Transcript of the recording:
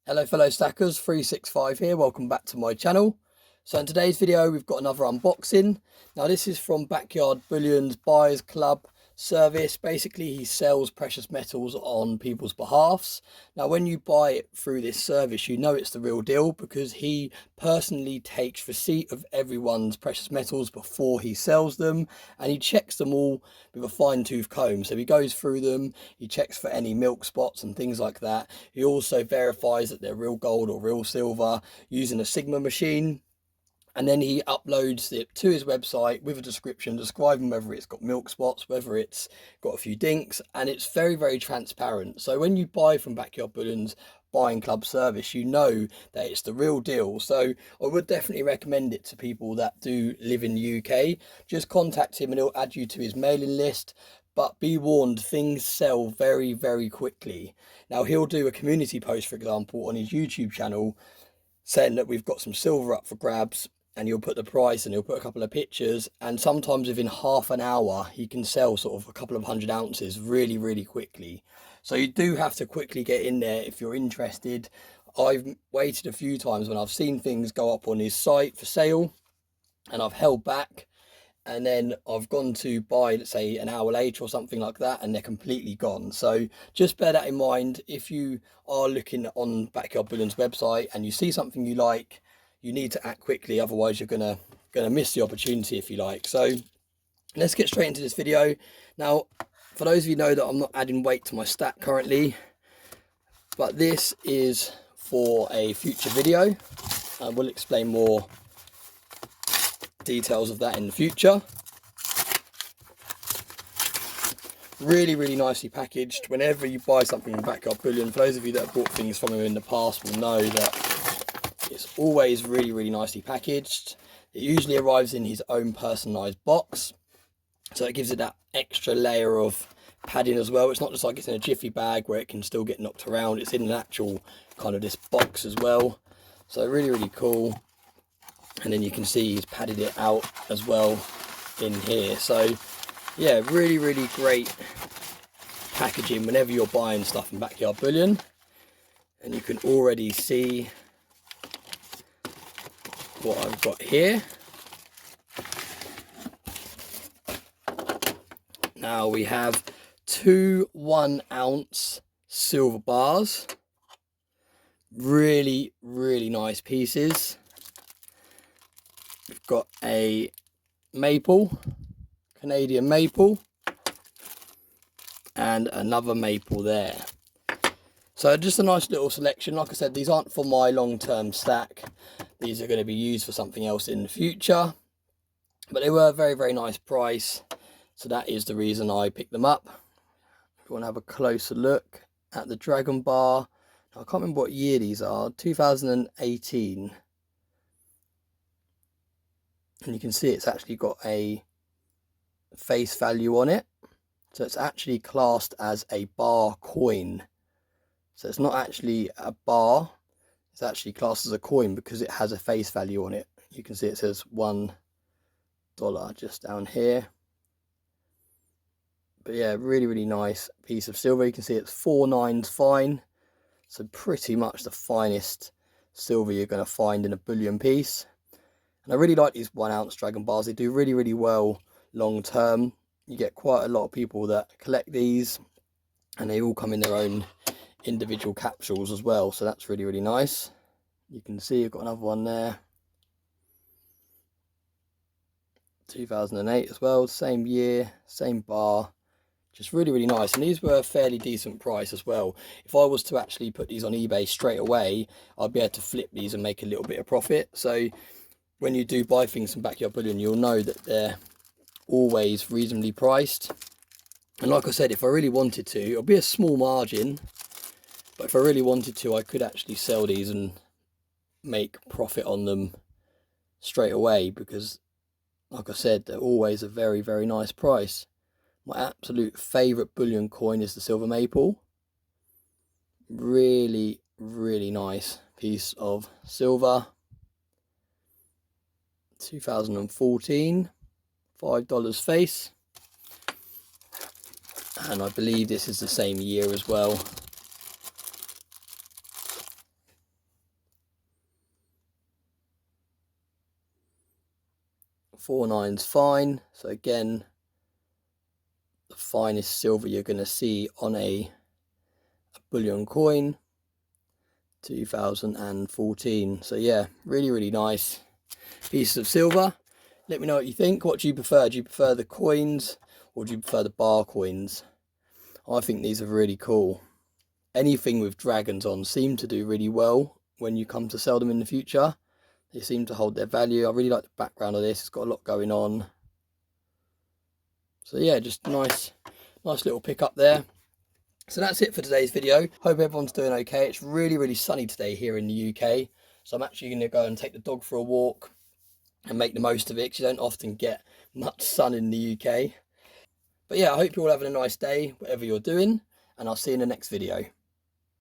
Hello fellow stackers, 365 here, welcome back to my channel. So in today's video we've got another unboxing. Now this is from Backyard Bullion's Buyers Club service. Basically he sells precious metals on people's behalfs. Now when you buy it through this service you know it's the real deal because he personally takes receipt of everyone's precious metals before he sells them, and he checks them all with a fine-tooth comb. So he goes through them, he checks for any milk spots and things like that. He also verifies that they're real gold or real silver using a Sigma machine, and then he uploads it to his website with a description describing whether it's got milk spots, whether it's got a few dinks, and it's very transparent. So when you buy from Backyard Bullion's Buying Club service, you know that it's the real deal. So I would definitely recommend it to people that do live in the UK. Just contact him and he'll add you to his mailing list. But be warned, things sell very quickly. Now he'll do a community post, for example, on his YouTube channel saying that we've got some silver up for grabs, and he'll put the price and he'll put a couple of pictures, and sometimes within half an hour he can sell sort of a couple of 100 ounces really quickly. So you do have to quickly get in there if you're interested. I've waited a few times when I've seen things go up on his site for sale and I've held back, and then I've gone to buy, let's say, an hour later or something like that, and they're completely gone. So just bear that in mind. If you are looking on Backyard Bullion's website and you see something you like, you need to act quickly, otherwise you're gonna miss the opportunity, if you like. So let's get straight into this video. Now, for those of you know that I'm not adding weight to my stack currently, but this is for a future video, and we'll explain more details of that in the future. Really nicely packaged. Whenever you buy something from Backyard Bullion, for those of you that have bought things from him in the past will know that it's always really nicely packaged. It usually arrives in his own personalized box, so it gives it that extra layer of padding as well. It's not just like it's in a jiffy bag where it can still get knocked around. It's in an actual kind of this box as well. So really cool. And then you can see he's padded it out as well in here. So yeah, really great packaging whenever you're buying stuff from Backyard Bullion. And you can already see what I've got here. Now we have two 1 ounce silver bars. Really nice pieces. We've got a maple, Canadian maple, and another maple there. So just a nice little selection. Like I said, these aren't for my long-term stack. These are going to be used for something else in the future. But they were a very nice price. So that is the reason I picked them up. If you want to have a closer look at the Dragon Bar. Now, I can't remember what year these are. 2018. And you can see it's actually got a face value on it. So it's actually classed as a bar coin. So it's not actually a bar, it's actually classed as a coin because it has a face value on it. You can see it says $1 just down here. But yeah, really nice piece of silver. You can see it's 4 nines fine. So pretty much the finest silver you're going to find in a bullion piece. And I really like these 1 ounce Dragon Bars. They do really well long term. You get quite a lot of people that collect these, and they all come in their own individual capsules as well, so that's really nice. You can see I've got another one there, 2008 as well, same year, same bar, just really nice. And these were a fairly decent price as well. If I was to actually put these on eBay straight away, I'd be able to flip these and make a little bit of profit. So when you do buy things from Backyard Bullion, you'll know that they're always reasonably priced. And like I said, if I really wanted to, it'll be a small margin, but if I really wanted to, I could actually sell these and make profit on them straight away, because like I said, they're always a very nice price. My absolute favorite bullion coin is the silver maple. Really nice piece of silver. 2014, $5 face. And I believe this is the same year as well. 49's fine. So again, the finest silver you're going to see on a bullion coin. 2014. So yeah, really nice pieces of silver. Let me know what you think. What do you prefer? Do you prefer the coins or do you prefer the bar coins? I think these are really cool. Anything with dragons on seem to do really well when you come to sell them in the future. They seem to hold their value. I really like the background of this. It's got a lot going on. So yeah, just nice little pickup there. So that's it for today's video. Hope everyone's doing okay. It's really sunny today here in the UK. So I'm actually going to go and take the dog for a walk and make the most of it, because you don't often get much sun in the UK. But yeah, I hope you're all having a nice day, whatever you're doing, and I'll see you in the next video.